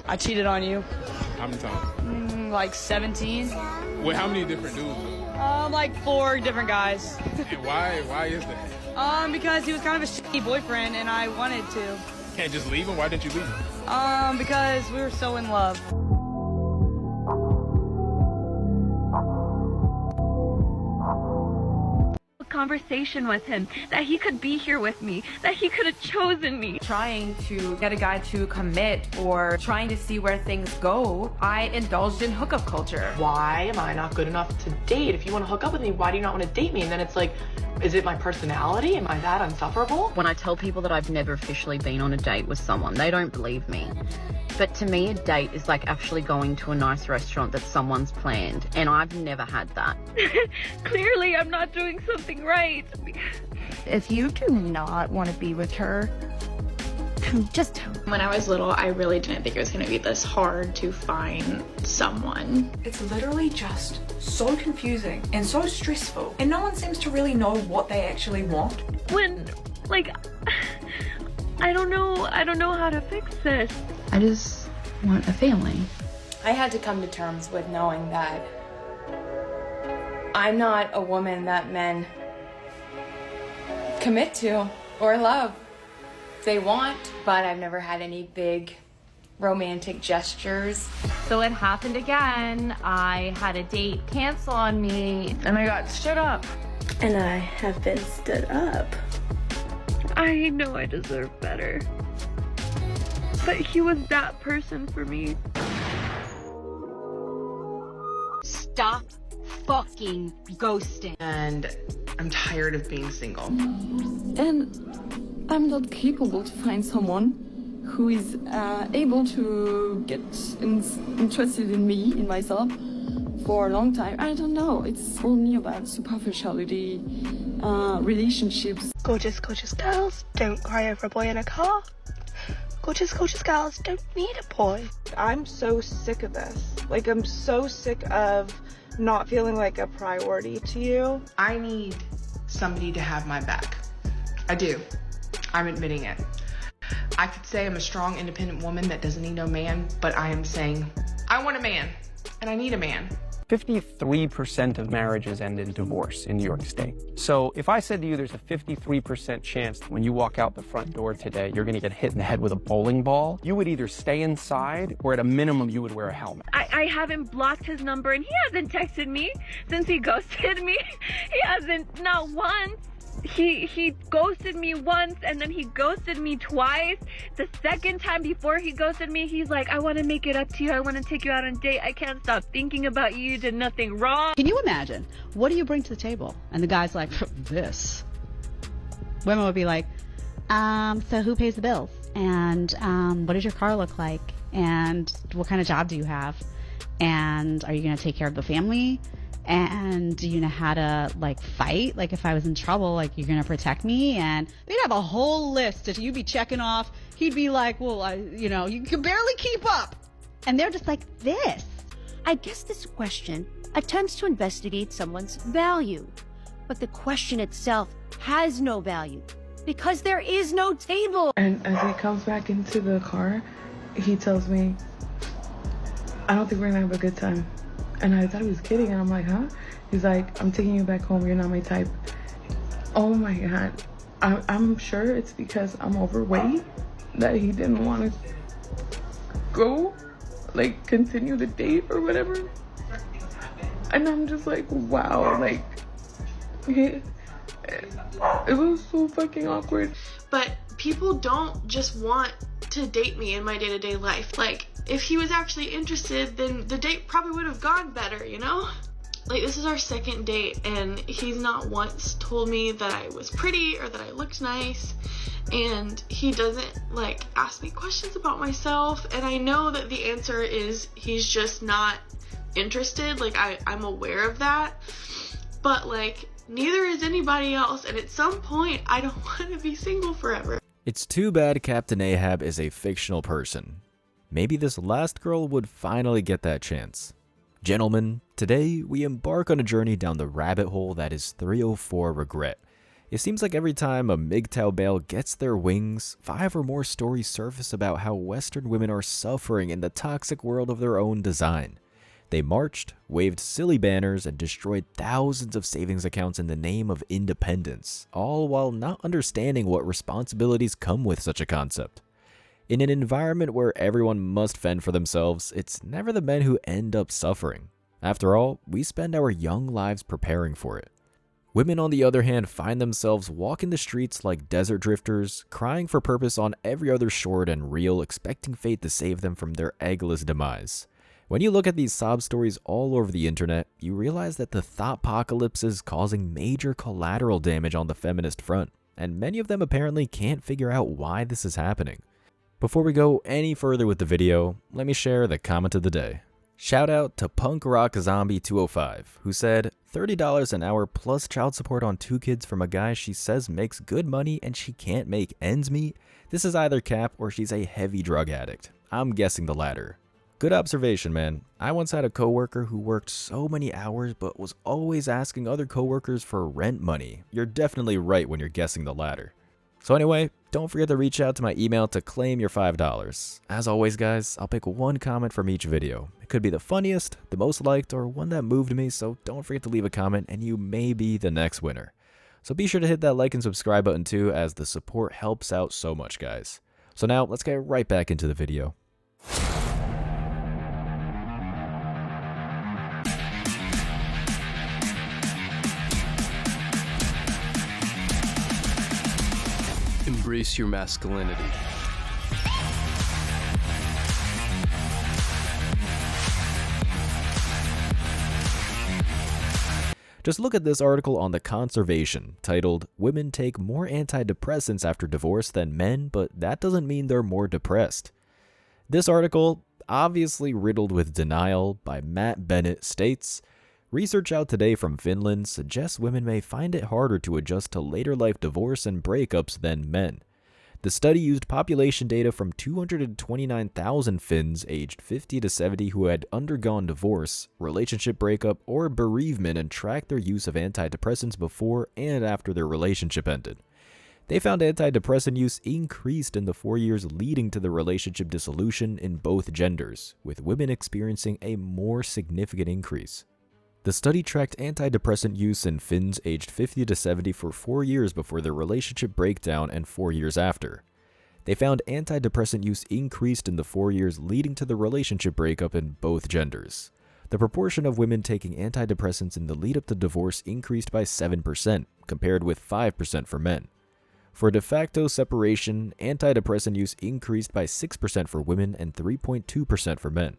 I cheated on you. How many times? Like 17. Wait, how many different dudes? Like 4 different guys. And why is that? Because he was kind of a shitty boyfriend and I wanted to. Can't just leave him? Why didn't you leave him? Because we were so in love. Conversation with him, that he could be here with me, that he could have chosen me. Trying to get a guy to commit or trying to see where things go, I indulged in hookup culture. Why am I not good enough to date? If you want to hook up with me, why do you not want to date me? And then it's like, is it my personality? Am I that unsufferable? When I tell people that I've never officially been on a date with someone, they don't believe me. But to me, a date is like actually going to a nice restaurant that someone's planned, and I've never had that. Clearly, I'm not doing something right. If you do not want to be with her, just tell me. When I was little, I really didn't think it was going to be this hard to find someone. It's literally just so confusing and so stressful, and no one seems to really know what they actually want. When, like, I don't know how to fix this. I just want a family. I had to come to terms with knowing that I'm not a woman that men commit to or love. They want, but I've never had any big romantic gestures. So it happened again. I had a date cancel on me and I got stood up. And I have been stood up. I know I deserve better. But he was that person for me. Stop fucking ghosting. And I'm tired of being single. And I'm not capable to find someone who is able to get interested in me, in myself, for a long time. I don't know. It's only about superficiality, relationships. Gorgeous, gorgeous girls don't cry over a boy in a car. Gorgeous, gorgeous girls don't need a boy. I'm so sick of this. Like, I'm so sick of not feeling like a priority to you. I need somebody to have my back. I do. I'm admitting it. I could say I'm a strong, independent woman that doesn't need no man, but I am saying I want a man, and I need a man. 53% of marriages end in divorce in New York State. So if I said to you there's a 53% chance that when you walk out the front door today, you're gonna get hit in the head with a bowling ball, you would either stay inside or at a minimum you would wear a helmet. I haven't blocked his number and he hasn't texted me since he ghosted me. He hasn't, not once. He ghosted me once and then he ghosted me twice. The second time before he ghosted me, he's like, I want to make it up to you. I want to take you out on a date. I can't stop thinking about you. You did nothing wrong. Can you imagine? What do you bring to the table? And the guy's like, this. Women would be like, so who pays the bills? And what does your car look like? And what kind of job do you have? And are you going to take care of the family? And do you know how to, like, fight? Like, if I was in trouble, like, you're going to protect me? And they'd have a whole list that you'd be checking off. He'd be like, well, you can barely keep up. And they're just like, this. I guess this question attempts to investigate someone's value. But the question itself has no value because there is no table. And as he comes back into the car, he tells me, I don't think we're going to have a good time. And I thought he was kidding, and I'm like, huh? He's like, I'm taking you back home, you're not my type. Oh my God. I'm sure it's because I'm overweight that he didn't want to go, like, continue the date or whatever. And I'm just like, wow, like, it was so fucking awkward. But people don't just want to date me in my day-to-day life. Like, if he was actually interested, then the date probably would have gone better, you know? Like, this is our second date, and he's not once told me that I was pretty or that I looked nice, and he doesn't, like, ask me questions about myself, and I know that the answer is he's just not interested. Like, I'm aware of that, but, like, neither is anybody else, and at some point, I don't want to be single forever. It's too bad Captain Ahab is a fictional person. Maybe this last girl would finally get that chance. Gentlemen, today we embark on a journey down the rabbit hole that is 304 regret. It seems like every time a MGTOW male gets their wings, 5 or more stories surface about how Western women are suffering in the toxic world of their own design. They marched, waved silly banners, and destroyed thousands of savings accounts in the name of independence, all while not understanding what responsibilities come with such a concept. In an environment where everyone must fend for themselves, it's never the men who end up suffering. After all, we spend our young lives preparing for it. Women, on the other hand, find themselves walking the streets like desert drifters, crying for purpose on every other short and reel, expecting fate to save them from their eggless demise. When you look at these sob stories all over the internet, you realize that the thoughtpocalypse is causing major collateral damage on the feminist front, and many of them apparently can't figure out why this is happening. Before we go any further with the video, let me share the comment of the day. Shout out to Punk Rock Zombie 205, who said, $30 an hour plus child support on 2 kids from a guy she says makes good money and she can't make ends meet? This is either cap or she's a heavy drug addict. I'm guessing the latter. Good observation, man. I once had a coworker who worked so many hours but was always asking other coworkers for rent money. You're definitely right when you're guessing the latter. So anyway, don't forget to reach out to my email to claim your $5. As always, guys, I'll pick one comment from each video. It could be the funniest, the most liked, or one that moved me, so don't forget to leave a comment and you may be the next winner. So be sure to hit that like and subscribe button too, as the support helps out so much, guys. So now, let's get right back into the video. Embrace your masculinity. Just look at this article on The Conservation, titled, "Women Take More Antidepressants After Divorce Than Men, but that doesn't mean they're more depressed." This article, obviously riddled with denial by Matt Bennett, states, research out today from Finland suggests women may find it harder to adjust to later life divorce and breakups than men. The study used population data from 229,000 Finns aged 50 to 70 who had undergone divorce, relationship breakup, or bereavement and tracked their use of antidepressants before and after their relationship ended. They found antidepressant use increased in the 4 years leading to the relationship dissolution in both genders, with women experiencing a more significant increase. The study tracked antidepressant use in Finns aged 50 to 70 for 4 years before their relationship breakdown and 4 years after. They found antidepressant use increased in the 4 years leading to the relationship breakup in both genders. The proportion of women taking antidepressants in the lead up to divorce increased by 7%, compared with 5% for men. For de facto separation, antidepressant use increased by 6% for women and 3.2% for men.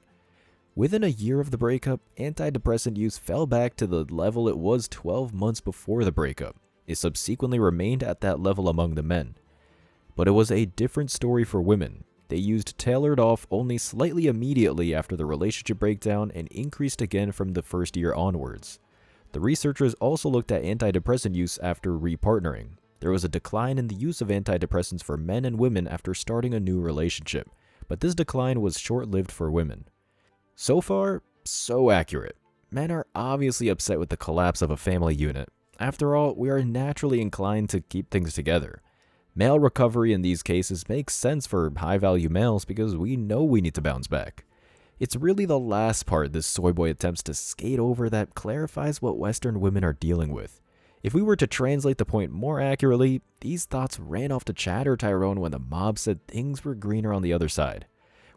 Within a year of the breakup, antidepressant use fell back to the level it was 12 months before the breakup. It subsequently remained at that level among the men. But it was a different story for women. They used tailored off only slightly immediately after the relationship breakdown and increased again from the first year onwards. The researchers also looked at antidepressant use after repartnering. There was a decline in the use of antidepressants for men and women after starting a new relationship, but this decline was short-lived for women. So far, so accurate. Men are obviously upset with the collapse of a family unit. After all, we are naturally inclined to keep things together. Male recovery in these cases makes sense for high-value males because we know we need to bounce back. It's really the last part this soy boy attempts to skate over that clarifies what Western women are dealing with. If we were to translate the point more accurately, these thoughts ran off to Chad or Tyrone when the mob said things were greener on the other side.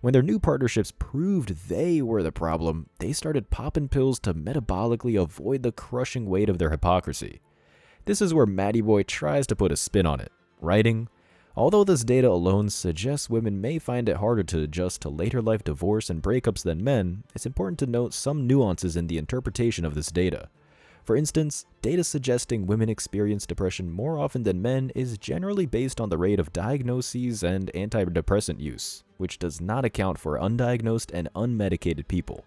When their new partnerships proved they were the problem, they started popping pills to metabolically avoid the crushing weight of their hypocrisy. This is where Matty Boy tries to put a spin on it, writing, although this data alone suggests women may find it harder to adjust to later life divorce and breakups than men, it's important to note some nuances in the interpretation of this data. For instance, data suggesting women experience depression more often than men is generally based on the rate of diagnoses and antidepressant use, which does not account for undiagnosed and unmedicated people.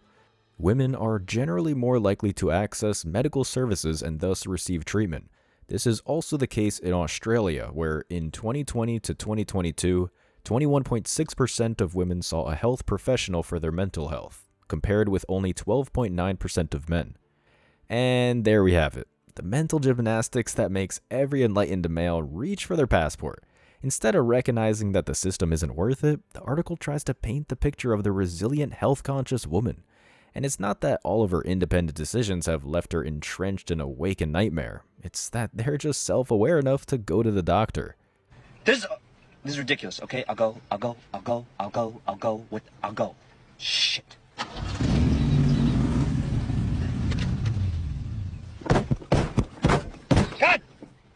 Women are generally more likely to access medical services and thus receive treatment. This is also the case in Australia, where in 2020 to 2022, 21.6% of women saw a health professional for their mental health, compared with only 12.9% of men. And there we have it. the mental gymnastics that makes every enlightened male reach for their passport. Instead of recognizing that the system isn't worth it, the article tries to paint the picture of the resilient, health-conscious woman. And it's not that all of her independent decisions have left her entrenched in a waking nightmare. It's that they're just self-aware enough to go to the doctor. This is ridiculous, okay? I'll go. Shit. God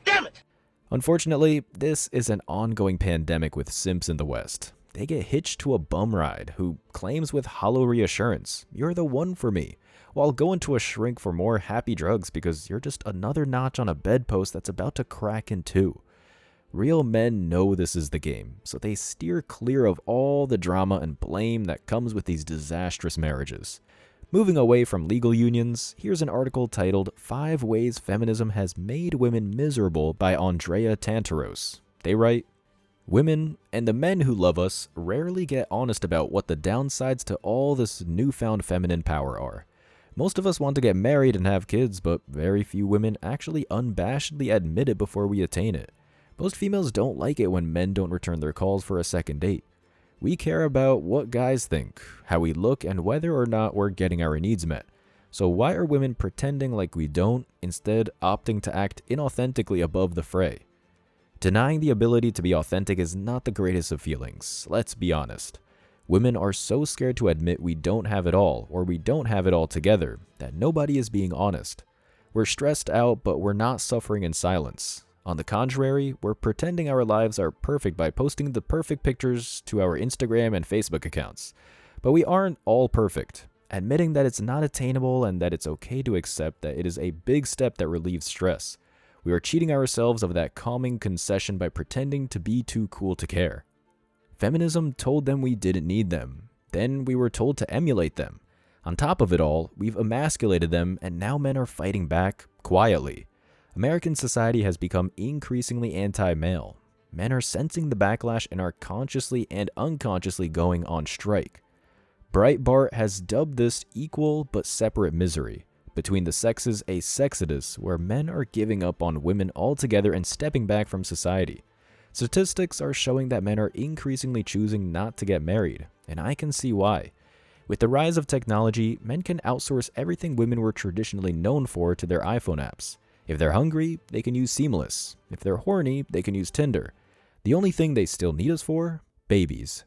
damn it! Unfortunately, this is an ongoing pandemic with simps in the West. They get hitched to a bum ride who claims with hollow reassurance, "You're the one for me," while going to a shrink for more happy drugs because you're just another notch on a bedpost that's about to crack in two. Real men know this is the game, so they steer clear of all the drama and blame that comes with these disastrous marriages. Moving away from legal unions, here's an article titled 5 Ways Feminism Has Made Women Miserable by Andrea Tantaros. They write, "Women, and the men who love us, rarely get honest about what the downsides to all this newfound feminine power are. Most of us want to get married and have kids, but very few women actually unabashedly admit it before we attain it. Most females don't like it when men don't return their calls for a second date. We care about what guys think, how we look, and whether or not we're getting our needs met. So why are women pretending like we don't, instead opting to act inauthentically above the fray? Denying the ability to be authentic is not the greatest of feelings, let's be honest. Women are so scared to admit we don't have it all, or we don't have it all together, that nobody is being honest. We're stressed out, but we're not suffering in silence. On the contrary, we're pretending our lives are perfect by posting the perfect pictures to our Instagram and Facebook accounts. But we aren't all perfect. Admitting that it's not attainable and that it's okay to accept that it is a big step that relieves stress. We are cheating ourselves of that calming concession by pretending to be too cool to care. Feminism told them we didn't need them. Then we were told to emulate them. On top of it all, we've emasculated them, and now men are fighting back quietly. American society has become increasingly anti-male. Men are sensing the backlash and are consciously and unconsciously going on strike. Breitbart has dubbed this equal but separate misery. Between the sexes, a sexodus, where men are giving up on women altogether and stepping back from society. Statistics are showing that men are increasingly choosing not to get married, and I can see why. With the rise of technology, men can outsource everything women were traditionally known for to their iPhone apps. If they're hungry, they can use Seamless. If they're horny, they can use Tinder. The only thing they still need us for? Babies.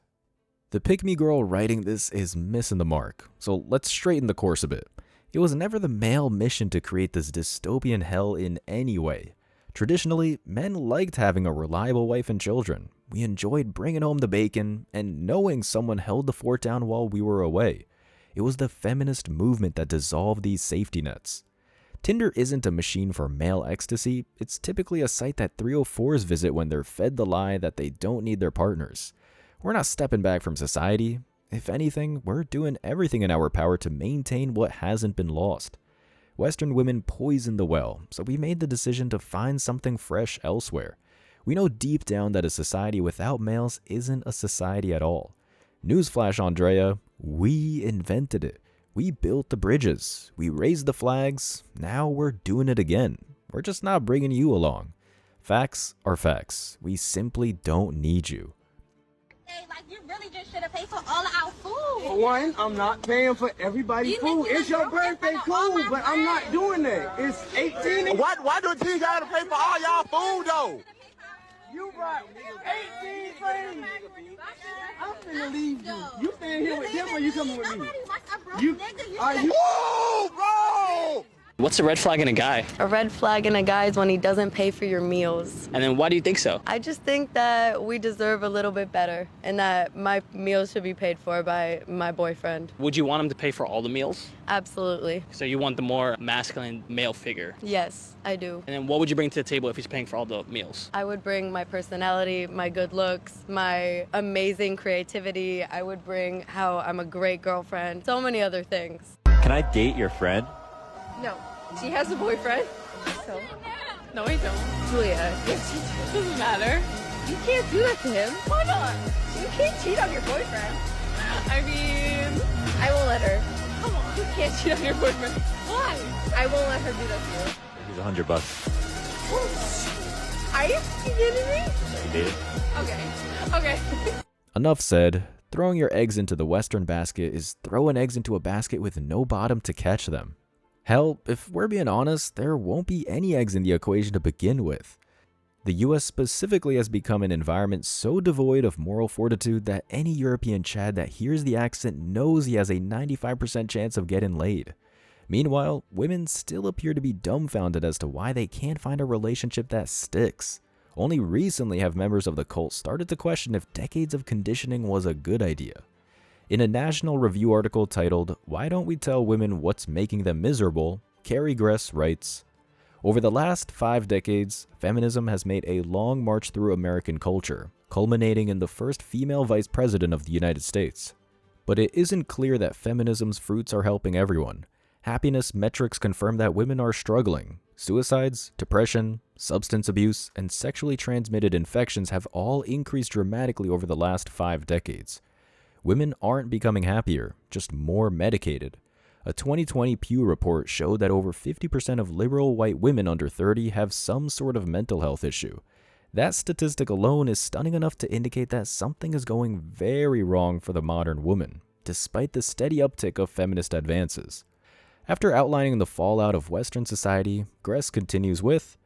The pick-me girl writing this is missing the mark, so let's straighten the course a bit. It was never the male mission to create this dystopian hell in any way. Traditionally, men liked having a reliable wife and children. We enjoyed bringing home the bacon and knowing someone held the fort down while we were away. It was the feminist movement that dissolved these safety nets. Tinder isn't a machine for male ecstasy. It's typically a site that 304s visit when they're fed the lie that they don't need their partners. We're not stepping back from society. If anything, we're doing everything in our power to maintain what hasn't been lost. Western women poisoned the well, so we made the decision to find something fresh elsewhere. We know deep down that a society without males isn't a society at all. Newsflash, Andrea, we invented it. We built the bridges. We raised the flags. Now we're doing it again. We're just not bringing you along. Facts are facts. We simply don't need you. Like, you really just should have paid for all of our food. For one, I'm not paying for everybody's food. It's your birthday, cool, but I'm not doing that. It's 18. Why do you gotta pay for all y'all food, though? You brought 18 friends. I'm finna leave you. You staying here with them or you coming with me? Are you? Whoa, bro! What's a red flag in a guy? A red flag in a guy is when he doesn't pay for your meals. And then why do you think so? I just think that we deserve a little bit better and that my meals should be paid for by my boyfriend. Would you want him to pay for all the meals? Absolutely. So you want the more masculine male figure? Yes, I do. And then what would you bring to the table if he's paying for all the meals? I would bring my personality, my good looks, my amazing creativity. I would bring how I'm a great girlfriend, so many other things. Can I date your friend? No. She has a boyfriend. So. No, I don't. Julia, yes, it doesn't matter. You can't do that to him. Why not? You can't cheat on your boyfriend. I mean, I won't let her. Come on. You can't cheat on your boyfriend. Why? I won't let her do that to you. He's $100. Are you kidding me? You did it. Okay. Enough said. Throwing your eggs into the Western basket is throwing eggs into a basket with no bottom to catch them. Hell, if we're being honest, there won't be any eggs in the equation to begin with. The US specifically has become an environment so devoid of moral fortitude that any European Chad that hears the accent knows he has a 95% chance of getting laid. Meanwhile, women still appear to be dumbfounded as to why they can't find a relationship that sticks. Only recently have members of the cult started to question if decades of conditioning was a good idea. In a National Review article titled, "Why Don't We Tell Women What's Making Them Miserable?" Carrie Gress writes, "Over the last 5 decades, feminism has made a long march through American culture, culminating in the first female vice president of the United States. But it isn't clear that feminism's fruits are helping everyone. Happiness metrics confirm that women are struggling. Suicides, depression, substance abuse, and sexually transmitted infections have all increased dramatically over the last 5 decades. Women aren't becoming happier, just more medicated. A 2020 Pew report showed that over 50% of liberal white women under 30 have some sort of mental health issue. That statistic alone is stunning enough to indicate that something is going very wrong for the modern woman, despite the steady uptick of feminist advances." After outlining the fallout of Western society, Gress continues with,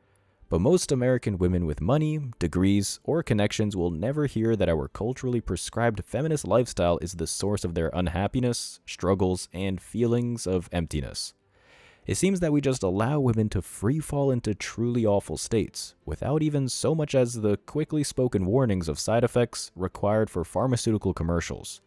"But most American women with money, degrees, or connections will never hear that our culturally prescribed feminist lifestyle is the source of their unhappiness, struggles, and feelings of emptiness. It seems that we just allow women to free fall into truly awful states, without even so much as the quickly spoken warnings of side effects required for pharmaceutical commercials.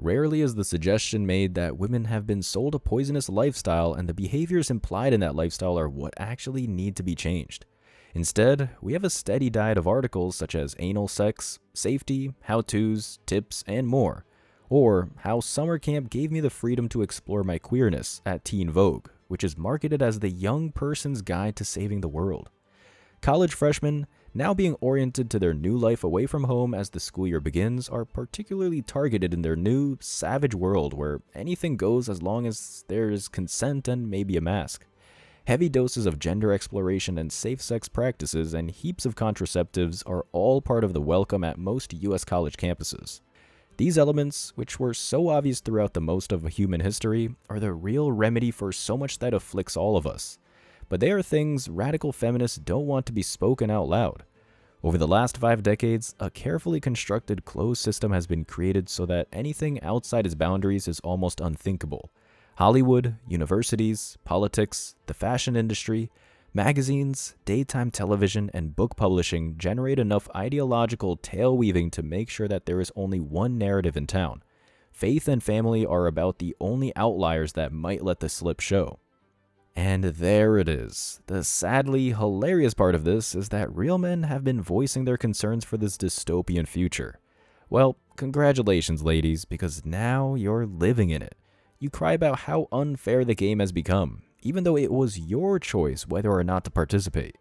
Rarely is the suggestion made that women have been sold a poisonous lifestyle and the behaviors implied in that lifestyle are what actually need to be changed. Instead, we have a steady diet of articles such as anal sex, safety, how-tos, tips, and more, or how summer camp gave me the freedom to explore my queerness at Teen Vogue, which is marketed as the young person's guide to saving the world. College freshmen, now being oriented to their new life away from home as the school year begins, are particularly targeted in their new, savage world where anything goes as long as there is consent and maybe a mask. Heavy doses of gender exploration and safe sex practices and heaps of contraceptives are all part of the welcome at most US college campuses. These elements, which were so obvious throughout the most of human history, are the real remedy for so much that afflicts all of us. But they are things radical feminists don't want to be spoken out loud. Over the last 5 decades, a carefully constructed closed system has been created so that anything outside its boundaries is almost unthinkable. Hollywood, universities, politics, the fashion industry, magazines, daytime television, and book publishing generate enough ideological tail weaving to make sure that there is only one narrative in town. Faith and family are about the only outliers that might let the slip show. And there it is. The sadly hilarious part of this is that real men have been voicing their concerns for this dystopian future. Well, congratulations, ladies, because now you're living in it. You cry about how unfair the game has become, even though it was your choice whether or not to participate.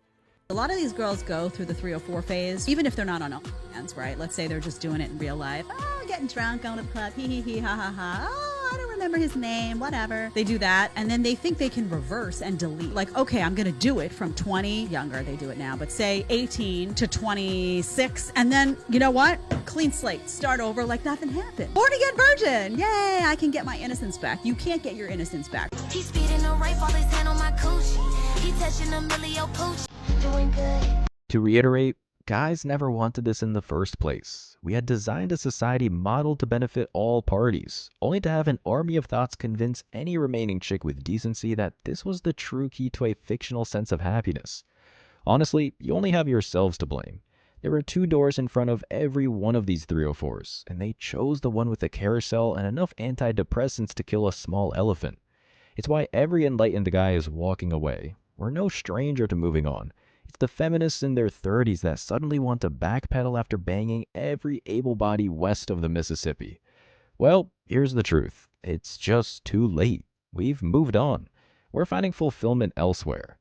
A lot of these girls go through the 304 phase, even if they're not on OnlyFans, right? Let's say they're just doing it in real life. Oh, getting drunk, going to the club, hee hee hee, ha ha ha. Oh, I don't remember his name, whatever. They do that, and then they think they can reverse and delete. Like, okay, I'm gonna do it from 20, younger, they do it now, but say 18 to 26, and then, you know what? Clean slate, start over like nothing happened. Born again virgin, yay, I can get my innocence back. You can't get your innocence back. He's speeding a right while his hand on my coochie. He touching a millio poochie. Doing good. To reiterate, guys never wanted this in the first place. We had designed a society modeled to benefit all parties, only to have an army of thoughts convince any remaining chick with decency that this was the true key to a fictional sense of happiness. Honestly, you only have yourselves to blame. There were 2 doors in front of every one of these 304s, and they chose the one with a carousel and enough antidepressants to kill a small elephant. It's why every enlightened guy is walking away. We're no stranger to moving on. It's the feminists in their 30s that suddenly want to backpedal after banging every able-bodied west of the Mississippi. Well, here's the truth. It's just too late. We've moved on. We're finding fulfillment elsewhere.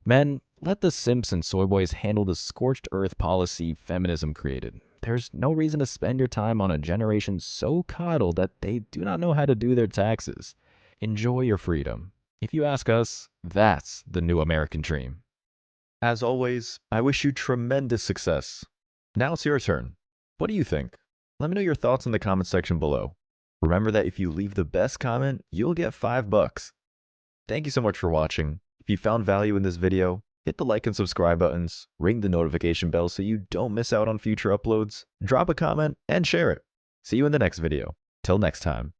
Men, let the simps and soy boys handle the scorched earth policy feminism created. There's no reason to spend your time on a generation so coddled that they do not know how to do their taxes. Enjoy your freedom. If you ask us, that's the new American dream. As always, I wish you tremendous success. Now it's your turn. What do you think? Let me know your thoughts in the comment section below. Remember that if you leave the best comment, you'll get $5. Thank you so much for watching. If you found value in this video, hit the like and subscribe buttons, ring the notification bell so you don't miss out on future uploads, drop a comment, and share it. See you in the next video. Till next time.